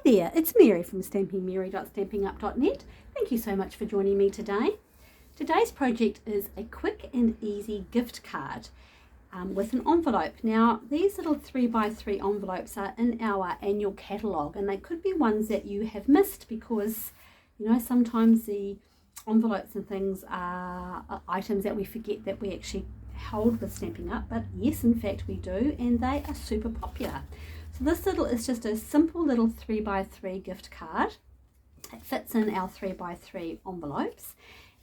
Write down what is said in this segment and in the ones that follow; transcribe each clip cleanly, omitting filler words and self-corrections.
there, it's Mary from stampingmary.stampingup.net. Thank you so much for joining me today. Today's project is a quick and easy gift card with an envelope. Now, these little 3x3 envelopes are in our annual catalogue, and they could be ones that you have missed because, you know, sometimes the envelopes and things are items that we forget that we actually hold with Stampin' Up, but yes, in fact we do, and they are super popular. So this little is just a simple little 3x3 gift card. It fits in our 3x3 envelopes,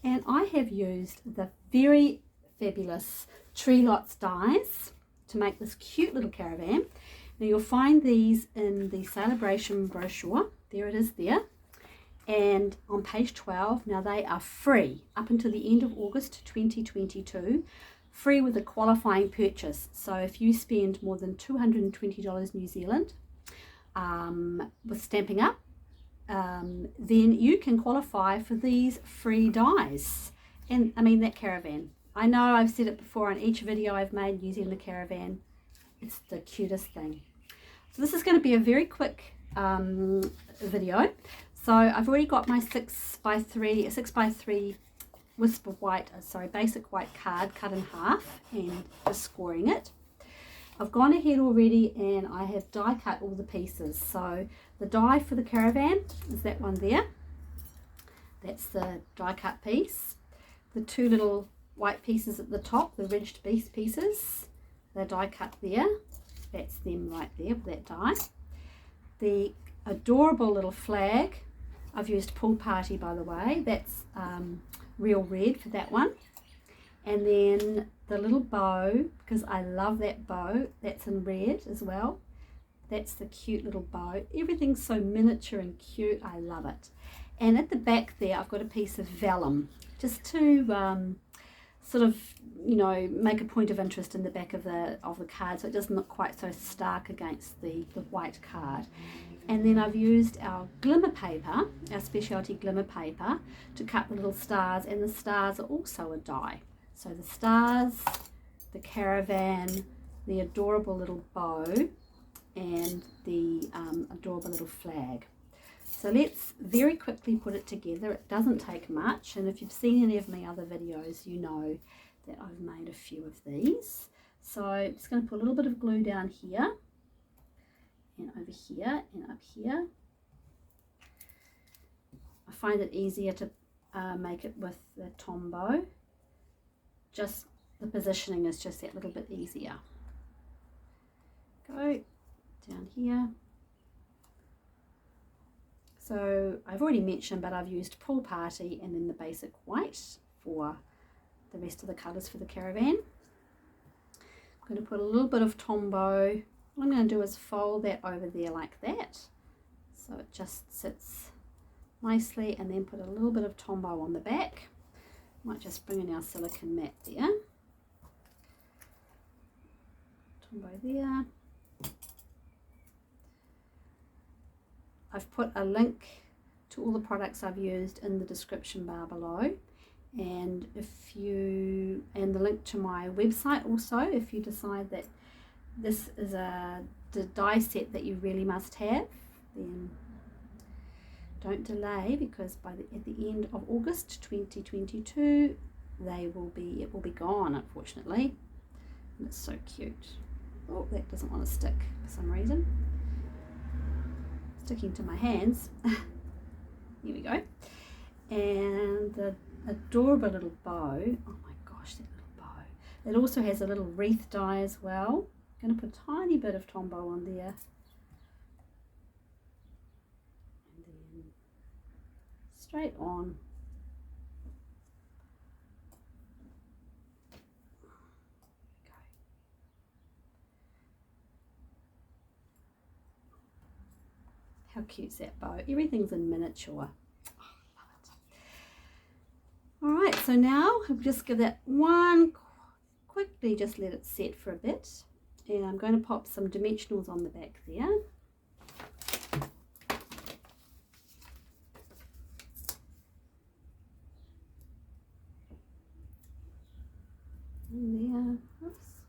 and I have used the very fabulous Tree Lots dies to make this cute little caravan. Now you'll find these in the celebration brochure. There it is there. And on page 12, now they are free up until the end of August 2022, free with a qualifying purchase. So if you spend more than $220 New Zealand with Stampin' Up, then you can qualify for these free dies. And I mean, that caravan, I know I've said it before on each video I've made using the caravan. It's the cutest thing. So this is going to be a very quick video. So I've already got my 6x3 Whisper White, basic white card cut in half and just scoring it. I've gone ahead already and I have die cut all the pieces. So the die for the caravan is that one there. That's the die cut piece. The two little white pieces at the top, the ridged pieces, they're die cut there. That's them right there with that die. The adorable little flag, I've used Pool Party, by the way. That's real red for that one. And then the little bow, because I love that bow, that's in red as well. That's the cute little bow. Everything's so miniature and cute. I love it. And at the back there, I've got a piece of vellum, just to sort of, you know, make a point of interest in the back of the card, so it doesn't look quite so stark against the white card. And then I've used our glimmer paper, our specialty glimmer paper, to cut the little stars, and the stars are also a die. So the stars, the caravan, the adorable little bow, and the adorable little flag. So let's very quickly put it together. It doesn't take much, and if you've seen any of my other videos, you know that I've made a few of these. So I'm just going to put a little bit of glue down here, and over here, and up here. I find it easier to make it with the Tombow. Just the positioning is just that little bit easier. Go down here. So I've already mentioned, but I've used Pool Party and then the basic white for the rest of the colours for the caravan. I'm going to put a little bit of Tombow. What I'm going to do is fold that over there like that, so it just sits nicely, and then put a little bit of Tombow on the back. Might just bring in our silicone mat there. Tombow there. I've put a link to all the products I've used in the description bar below, and the link to my website also, if you decide that this is the die set that you really must have, then don't delay, because at the end of August 2022 it will be gone, unfortunately. And it's so cute. Oh, that doesn't want to stick for some reason. Sticking to my hands. Here we go. And the adorable little bow. Oh my gosh, that little bow. It also has a little wreath die as well. I'm going to put a tiny bit of Tombow on there. And then straight on. How cute's that bow? Everything's in miniature. Oh, love it. All right, so now I'll just give that one, quickly just let it set for a bit. And I'm going to pop some dimensionals on the back there. And there, oops.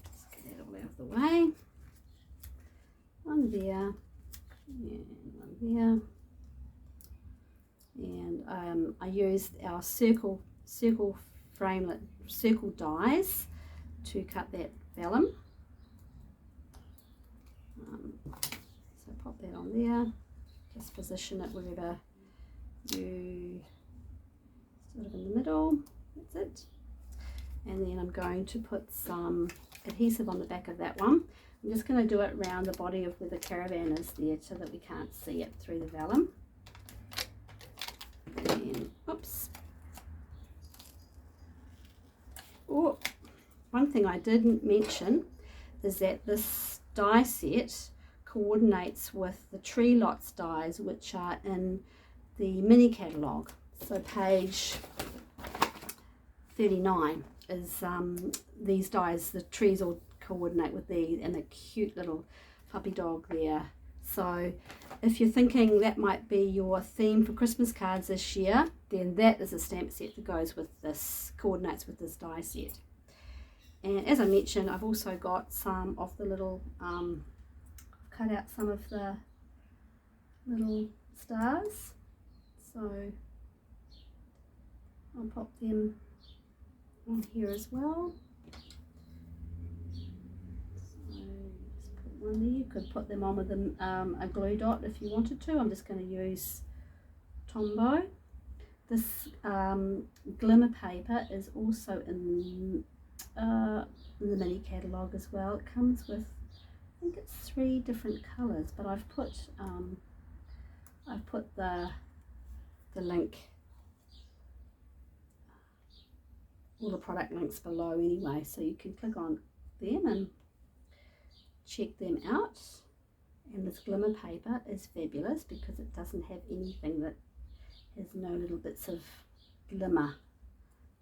Let's get that all out of the way. one there and one there. And I used our circle framelit, circle dies to cut that vellum. So pop that on there, just position it wherever you, sort of in the middle, that's it. And then I'm going to put some adhesive on the back of that one. I'm just going to do it around the body of where the caravan is there so that we can't see it through the vellum. And, oops. Oh, one thing I didn't mention is that this die set coordinates with the Tree Lots dies, which are in the mini catalogue. So page 39 is these dies, the trees all coordinate with these, and the cute little puppy dog there. So if you're thinking that might be your theme for Christmas cards this year, then that is a stamp set that goes with this, coordinates with this die set. And as I mentioned, I've also got some of the little, cut out some of the little stars, so I'll pop them on here as well. One there. You could put them on with a glue dot if you wanted to. I'm just going to use Tombow. This glimmer paper is also in the mini catalogue as well. It comes with, I think it's 3 different colours, but I've put the link, all the product links below anyway, so you can click on them and check them out. And this glimmer paper is fabulous because it doesn't have anything that has no little bits of glimmer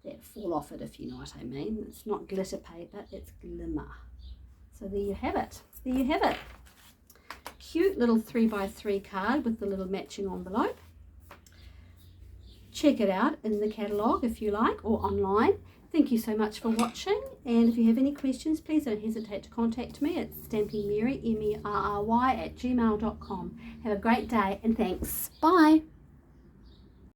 that fall off it, if you know what I mean. It's not glitter paper, it's glimmer. So there you have it. There you have it. Cute little 3x3 card with the little matching envelope. Check it out in the catalogue if you like, or online. Thank you so much for watching, and if you have any questions, please don't hesitate to contact me at stampingmary, MERRY @gmail.com. Have a great day and thanks. Bye.